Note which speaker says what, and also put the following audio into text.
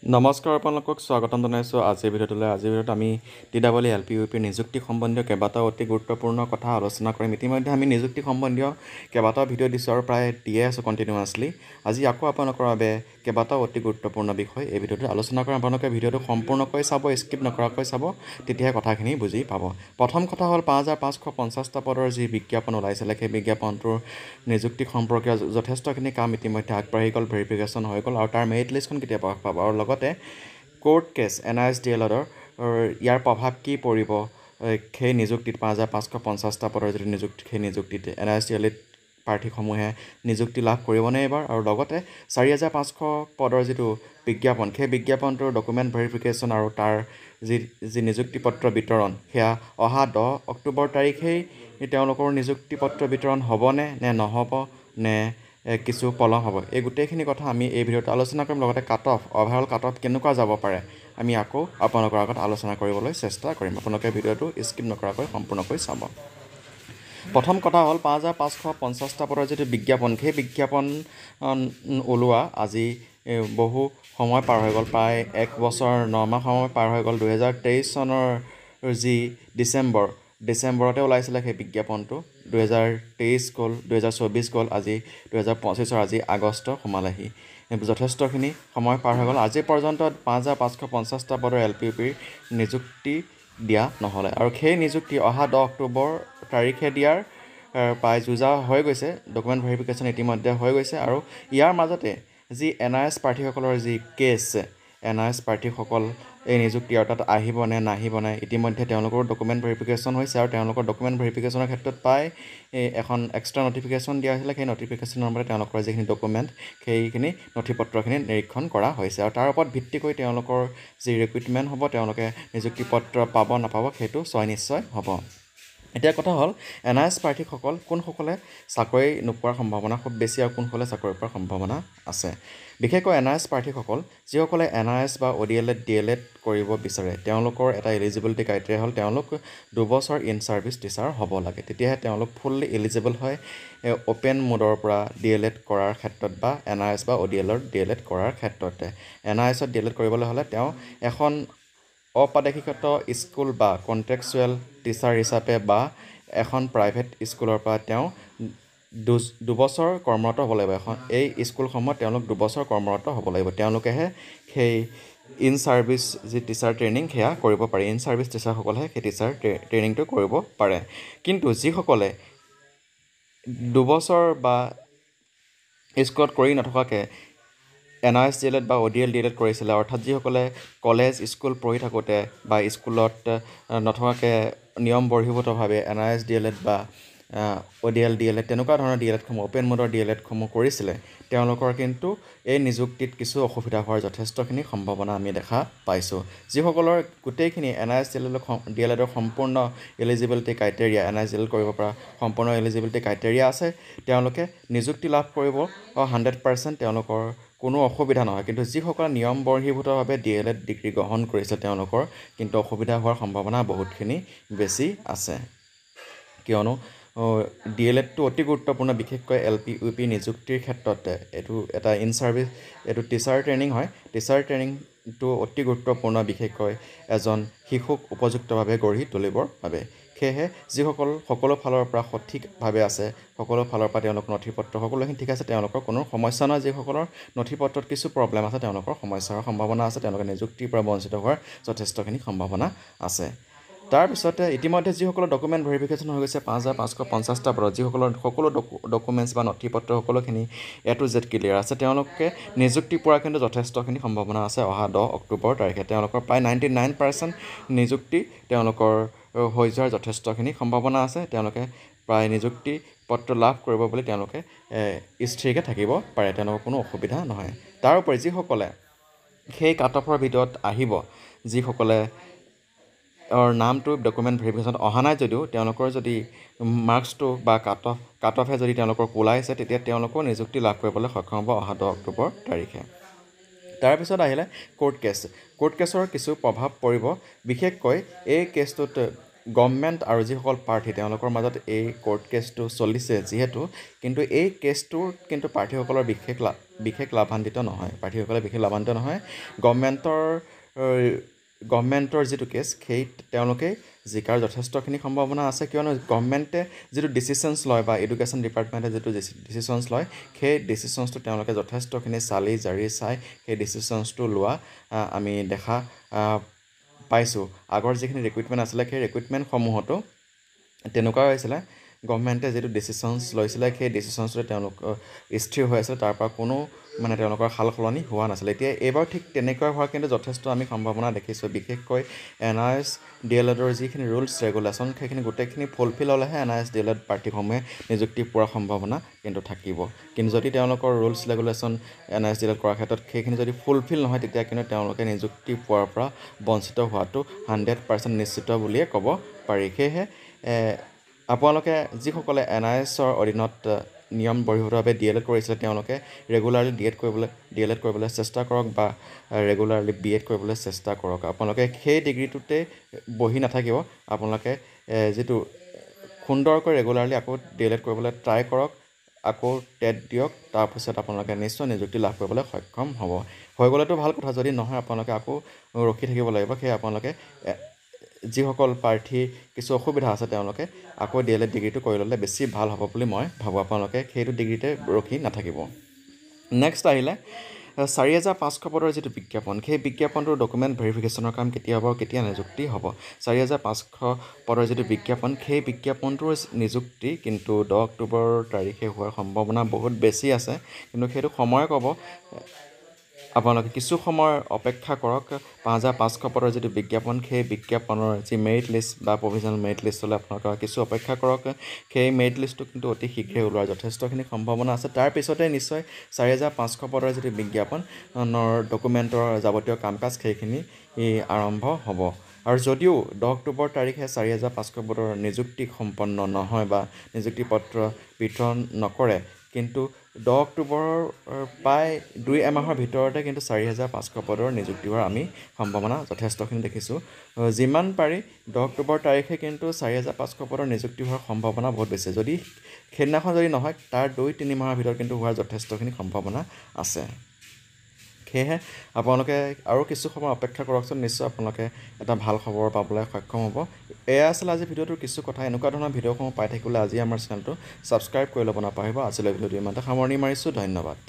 Speaker 1: নমস্কাৰ আপোনালোকক স্বাগতম জনাইছোঁ আজিৰ ভিডিঅ'ত আমি TEE LP UP নিযুক্তি সম্বন্ধীয় কেইবাটাও অতি গুৰুত্বপূৰ্ণ কথা আলোচনা কৰিম। ইতিমধ্যে আমি নিযুক্তি সম্বন্ধীয় কেইবাটাও ভিডিঅ' দিছোঁ আৰু প্ৰায় দিয়ে আছোঁ কণ্টিনিউৱাছলি। আজি আকৌ আপোনালোকৰ বাবে কেইবাটাও অতি গুৰুত্বপূৰ্ণ বিষয় এই ভিডিঅ'টো আলোচনা কৰিম। আপোনালোকে ভিডিঅ'টো সম্পূৰ্ণকৈ চাব, স্কিপ নকৰাকৈ চাব, তেতিয়াহে কথাখিনি বুজি পাব। প্ৰথম কথা হ'ল 5550টা পদৰ যি বিজ্ঞাপন ওলাইছিলে সেই বিজ্ঞাপনটোৰ নিযুক্তি সম্পৰ্কীয় যথেষ্টখিনি কাম ইতিমধ্যে আগবাঢ়ি গ'ল, ভেৰিফিকেশ্যন হৈ গ'ল আৰু তাৰ মেৰিট লিষ্টখন কেতিয়া প্ৰকাশ পাব আৰু লগতে কোৰ্ট কেছ NISDLৰ ইয়াৰ প্ৰভাৱ কি পৰিব সেই নিযুক্তিত 5550টা পদৰ যিটো নিযুক্তি সেই নিযুক্তিত NISDL প্ৰাৰ্থীসমূহে নিযুক্তি লাভ কৰিবনে এইবাৰ আৰু লগতে 4500 পদৰ যিটো বিজ্ঞাপন সেই বিজ্ঞাপনটোৰ ডকুমেণ্ট ভেৰিফিকেশ্যন আৰু তাৰ যি নিযুক্তি পত্ৰ বিতৰণ সেয়া অহা 10 অক্টোবৰ তাৰিখেই তেওঁলোকৰ নিযুক্তি পত্ৰ বিতৰণ হ'বনে নে নহ'ব নে কিছু পলম হ'ব, এই গোটেইখিনি কথা আমি এই ভিডিঅ'ত আলোচনা কৰিম। লগতে অভাৰঅল কাট অফ কেনেকুৱা যাব পাৰে আমি আকৌ আপোনালোকৰ আগত আলোচনা কৰিবলৈ চেষ্টা কৰিম। আপোনালোকে ভিডিঅ'টো স্কিপ নকৰাকৈ সম্পূৰ্ণকৈ চাব। প্ৰথম কথা হ'ল 5550টা পদৰ যিটো বিজ্ঞাপন সেই বিজ্ঞাপন ওলোৱা আজি বহু সময় পাৰ হৈ গ'ল, প্ৰায় 1 বছৰ 9 মাহ সময় পাৰ হৈ গ'ল। 2023 চনৰ যি ডিচেম্বৰতে ওলাইছিলে সেই বিজ্ঞাপনটো। 2023 গ'ল, 2024 গ'ল, আজি 2025 আজি আগষ্ট সোমালেহি। যথেষ্টখিনি সময় পাৰ হৈ গ'ল। আজি পৰ্যন্ত 5550টা পদৰ LP UPৰ নিযুক্তি দিয়া নহ'লে আৰু সেই নিযুক্তি অহা 10 অক্টোবৰ তাৰিখে দিয়াৰ প্ৰায় যোজা হৈ গৈছে। ডকুমেণ্ট ভেৰিফিকেশ্যন ইতিমধ্যে হৈ গৈছে আৰু ইয়াৰ মাজতে যি NIS প্ৰাৰ্থীসকলৰ যি কেছ, NIS প্ৰাৰ্থীসকল এই নিযুক্তি আৰু তাত আহিব নে নাহিব নে ইতিমধ্যে তেওঁলোকৰ ডকুমেণ্ট ভেৰিফিকেশ্যন হৈছে আৰু তেওঁলোকৰ ডকুমেণ্ট ভেৰিফিকেশ্যনৰ ক্ষেত্ৰত প্ৰায় এখন এক্সট্ৰা নটিফিকেশ্যন দিয়া হৈছিলে। সেই নটিফিকেশ্যনৰ মতে তেওঁলোকৰ যিখিনি ডকুমেণ্ট সেইখিনি নথিপত্ৰখিনি নিৰীক্ষণ কৰা হৈছে আৰু তাৰ ওপৰত ভিত্তি কৰি তেওঁলোকৰ যি ৰিক্ৰুইটমেণ্ট হ'ব, তেওঁলোকে নিযুক্তি পত্ৰ পাব নাপাব সেইটো নিশ্চয় হ'ব। এতিয়া কথা হ'ল NIS প্ৰাৰ্থীসকল কোনসকলে চাকৰি নোপোৱাৰ সম্ভাৱনা খুব বেছি আৰু কোনসকলে চাকৰি পোৱাৰ সম্ভাৱনা আছে। বিশেষকৈ NIS প্ৰাৰ্থীসকল যিসকলে NIS বা ODLED DLED কৰিব বিচাৰে তেওঁলোকৰ এটা এলিজিবিলিটি ক্ৰাইটেৰিয়া হ'ল তেওঁলোক 2 বছৰ ইন ছাৰ্ভিচ টিচাৰ হ'ব লাগে, তেতিয়াহে তেওঁলোক ফুল্লি এলিজিবল হয় অ'পেন মোডৰ পৰা DLED কৰাৰ ক্ষেত্ৰত বা NIS বা ODLৰ DLED কৰাৰ ক্ষেত্ৰতে। NISত DLED কৰিবলৈ হ'লে তেওঁ এখন অপ্ৰাদেশিকত স্কুল বা কণ্ট্ৰেকচুৱেল টিচাৰ হিচাপে বা এখন প্ৰাইভেট স্কুলৰ পৰা তেওঁ 2 বছৰ কৰ্মৰত হ'ব লাগিব। এই স্কুলসমূহত তেওঁলোক 2 বছৰ কৰ্মৰত হ'ব লাগিব, তেওঁলোকেহে সেই ইন ছাৰ্ভিচ যি টিচাৰ ট্ৰেইনিং সেয়া কৰিব পাৰে। ইন ছাৰ্ভিচ টিচাৰসকলেহে সেই টিচাৰ ট্ৰেইনিংটো কৰিব পাৰে। কিন্তু যিসকলে 2 বছৰ বা স্কুলত কৰি নথকাকৈ NIS DLED বা ODL DLED কৰিছিলে, অৰ্থাৎ যিসকলে কলেজ স্কুল পঢ়ি থাকোঁতে বা স্কুলত নথকাকৈ নিয়ম বৰ্হিভূতভাৱে NIS DLED বা ODL DLED তেনেকুৱা ধৰণৰ DLEDসমূহ অ'পেন মোডৰ DLEDসমূহ কৰিছিলে, তেওঁলোকৰ কিন্তু এই নিযুক্তিত কিছু অসুবিধা হোৱাৰ যথেষ্টখিনি সম্ভাৱনা আমি দেখা পাইছোঁ। যিসকলৰ গোটেইখিনি NIS DLEDৰ সম্পূৰ্ণ এলিজিবিলিটি ক্ৰাইটেৰিয়া, NIS DLED কৰিব পৰা সম্পূৰ্ণ এলিজিবিলিটি ক্ৰাইটেৰিয়া আছে, তেওঁলোকে নিযুক্তি লাভ কৰিব 100%, তেওঁলোকৰ কোনো অসুবিধা নহয়। কিন্তু যিসকলে নিয়ম বৰ্হিভূতভাৱে DLED ডিগ্ৰী গ্ৰহণ কৰিছে তেওঁলোকৰ কিন্তু অসুবিধা হোৱাৰ সম্ভাৱনা বহুতখিনি বেছি আছে, কিয়নো DLEDটো অতি গুৰুত্বপূৰ্ণ বিশেষকৈ LP UP নিযুক্তিৰ ক্ষেত্ৰত। এইটো এটা ইন ছাৰ্ভিচ, এইটো টিচাৰ ট্ৰেইনিং হয়। টিচাৰ ট্ৰেইনিংটো অতি গুৰুত্বপূৰ্ণ বিশেষকৈ এজন শিশুক উপযুক্তভাৱে গঢ়ি তুলিবৰ বাবে। সেয়েহে যিসকল সকলো ফালৰ পৰা সঠিকভাৱে আছে, সকলো ফালৰ পৰা তেওঁলোকৰ নথিপত্ৰ সকলোখিনি ঠিক আছে, তেওঁলোকৰ কোনো সমস্যা নহয়। যিসকলৰ নথিপত্ৰত কিছু প্ৰব্লেম আছে তেওঁলোকৰ সমস্যাৰ সম্ভাৱনা আছে, তেওঁলোকে নিযুক্তিৰ পৰা বঞ্চিত হোৱাৰ যথেষ্টখিনি সম্ভাৱনা আছে। তাৰপিছতে ইতিমধ্যে যিসকলৰ ডকুমেণ্ট ভেৰিফিকেশ্যন হৈ গৈছে 5550টা পদত, যিসকলৰ সকলো ডকুমেণ্টছ বা নথিপত্ৰ সকলোখিনি A to Z ক্লিয়াৰ আছে, তেওঁলোকে নিযুক্তি পোৱাৰ কিন্তু যথেষ্টখিনি সম্ভাৱনা আছে অহা 10 অক্টোবৰ তাৰিখে। তেওঁলোকৰ প্ৰায় 99% নিযুক্তি তেওঁলোকৰ হৈ যোৱাৰ যথেষ্টখিনি সম্ভাৱনা আছে। তেওঁলোকে প্ৰায় নিযুক্তি পত্ৰ লাভ কৰিব বুলি তেওঁলোকে স্থিৰকৈ থাকিব পাৰে, তেওঁলোকৰ কোনো অসুবিধা নহয়। তাৰোপৰি যিসকলে সেই কাট অফৰ ভিতৰত আহিব, যিসকলে নামটো ডকুমেণ্ট ভেৰিফিকেশ্যনত অহা নাই যদিও তেওঁলোকৰ যদি মাৰ্কছটো বা কাট অফে যদি তেওঁলোকৰ ওলাইছে, তেতিয়া তেওঁলোকৰ নিযুক্তি লাভ কৰিবলৈ সক্ষম হ'ব অহা 10 অক্টোবৰ তাৰিখে। তাৰপিছত আহিলে কোৰ্ট কেছৰ কিছু প্ৰভাৱ পৰিব। বিশেষকৈ এই কেছটোত গভৰ্ণমেণ্ট আৰু যিসকল প্ৰাৰ্থী তেওঁলোকৰ মাজত এই কোৰ্ট কেছটো চলিছে যিহেতু কিন্তু এই কেছটোৰ কিন্তু প্ৰাৰ্থীসকলৰ বিশেষ লাভান্বিত নহয় প্ৰাৰ্থীসকলে বিশেষ লাভান্বিত নহয় গভৰ্ণমেণ্টৰ যিটো কেছ সেই তেওঁলোকে জিকাৰ যথেষ্টখিনি সম্ভাৱনা আছে কিয়নো গভৰ্ণমেণ্টে যিটো ডিচিশ্যনছ লয় বা এডুকেশ্যন ডিপাৰ্টমেণ্টে যিটো ডিচিশ্যনছ লয় সেই ডিচিশ্যনছটো তেওঁলোকে যথেষ্টখিনি চালি জাৰি চাই সেই ডিচিশ্যনছটো লোৱা আমি দেখা পাইছোঁ আগৰ যিখিনি ৰিক্ৰুইটমেণ্ট আছিলে সেই ৰিক্ৰুইটমেণ্টসমূহতো তেনেকুৱা হৈছিলে গভৰ্ণমেণ্টে যিটো ডিচিশ্যনছ লৈছিলে সেই ডিচিশ্যনছটোৱে তেওঁলোক স্থিৰ হৈ আছিলে তাৰ পৰা কোনো মানে তেওঁলোকৰ সাল সলনি হোৱা নাছিলে এতিয়া এইবাৰ ঠিক তেনেকুৱা হোৱাৰ কিন্তু যথেষ্ট আমি সম্ভাৱনা দেখিছোঁ বিশেষকৈ NIS DLEDৰ যিখিনি ৰুলছ ৰেগুলেশ্যন সেইখিনি গোটেইখিনি ফুলফিল হ'লেহে NIS DLED প্ৰাৰ্থীসমূহে নিযুক্তি পোৱাৰ সম্ভাৱনা কিন্তু থাকিব কিন্তু যদি তেওঁলোকৰ ৰুলছ ৰেগুলেশ্যন NIS DLED কৰাৰ ক্ষেত্ৰত সেইখিনি যদি ফুলফিল নহয় তেতিয়া কিন্তু তেওঁলোকে নিযুক্তি পোৱাৰ পৰা বঞ্চিত হোৱাটো 100% নিশ্চিত বুলিয়ে ক'ব পাৰি সেয়েহে আপোনালোকে যিসকলে NISৰ অধীনত নিয়ম বহিৰ্ভূতভাৱে DLED কৰিছিলে তেওঁলোকে ৰেগুলাৰলি DLED কৰিবলৈ চেষ্টা কৰক বা ৰেগুলাৰলি BEd কৰিবলৈ চেষ্টা কৰক আপোনালোকে সেই ডিগ্ৰীটোতে বহি নাথাকিব আপোনালোকে যিটো সুন্দৰকৈ ৰেগুলাৰলি আকৌ DLED কৰিবলৈ ট্ৰাই কৰক আকৌ টেট দিয়ক তাৰপিছত আপোনালোকে নিশ্চয় নিযুক্তি লাভ কৰিবলৈ সক্ষম হ'ব হৈ গ'লেতো ভাল কথা যদি নহয় আপোনালোকে আকৌ ৰখি থাকিব লাগিব সেয়ে আপোনালোকে যিসকল প্ৰাৰ্থী কিছু অসুবিধা আছে তেওঁলোকে আকৌ DLED ডিগ্ৰীটো কৰি ল'লে বেছি ভাল হ'ব বুলি মই ভাবোঁ আপোনালোকে সেইটো ডিগ্ৰীতে ৰখি নাথাকিব নেক্সট আহিলে 4500 পদৰ যিটো বিজ্ঞাপন সেই বিজ্ঞাপনটোৰ ডকুমেণ্ট ভেৰিফিকেশ্যনৰ কাম কেতিয়া হ'ব কেতিয়া নিযুক্তি হ'ব 4500 পদৰ যিটো বিজ্ঞাপন সেই বিজ্ঞাপনটোৰ নিযুক্তি কিন্তু 10 অক্টোবৰ তাৰিখে হোৱাৰ সম্ভাৱনা বহুত বেছি আছে কিন্তু সেইটো সময় ক'ব আপোনালোকে কিছু সময় অপেক্ষা কৰক 5500 পদৰ যিটো বিজ্ঞাপন সেই বিজ্ঞাপনৰ যি মেৰিট লিষ্ট বা প্ৰভিজনেল মেৰিট লিষ্টলৈ আপোনালোকে কিছু অপেক্ষা কৰক সেই মেৰিট লিষ্টটো কিন্তু অতি শীঘ্ৰে ওলোৱাৰ যথেষ্টখিনি সম্ভাৱনা আছে তাৰ পিছতে নিশ্চয় 4500 পদৰ যিটো বিজ্ঞাপনৰ ডকুমেণ্টৰ যাৱতীয় কাম কাজ সেইখিনি আৰম্ভ হ'ব আৰু যদিও 10 অক্টোবৰ তাৰিখে 4500 পদৰ নিযুক্তি সম্পন্ন নহয় বা নিযুক্তি পত্ৰ বিতৰণ নকৰে কিন্তু 10 অক্টোবৰৰ প্ৰায় 2 এমাহৰ ভিতৰতে কিন্তু 4500 পদৰ নিযুক্তি হোৱাৰ আমি সম্ভাৱনা যথেষ্টখিনি দেখিছোঁ যিমান পাৰি 10 অক্টোবৰ তাৰিখে কিন্তু 4500 পদৰ নিযুক্তি হোৱাৰ সম্ভাৱনা বহুত বেছি যদি সেইদিনাখন যদি নহয় তাৰ 2-3 মাহৰ ভিতৰত কিন্তু হোৱাৰ যথেষ্টখিনি সম্ভাৱনা আছে সেয়েহে আপোনালোকে আৰু কিছু সময় অপেক্ষা কৰকচোন নিশ্চয় আপোনালোকে এটা ভাল খবৰ পাবলৈ সক্ষম হ'ব এয়া আছিল আজি ভিডিঅ'টোৰ কিছু কথা এনেকুৱা ধৰণৰ ভিডিঅ'সমূহ পাই থাকিবলৈ আজি আমাৰ চেনেলটো ছাবস্ক্ৰাইব কৰি ল'ব নাপাহৰিব আজিলৈ ভিডিঅ'টো ইমানতে সামৰণি মাৰিছোঁ ধন্যবাদ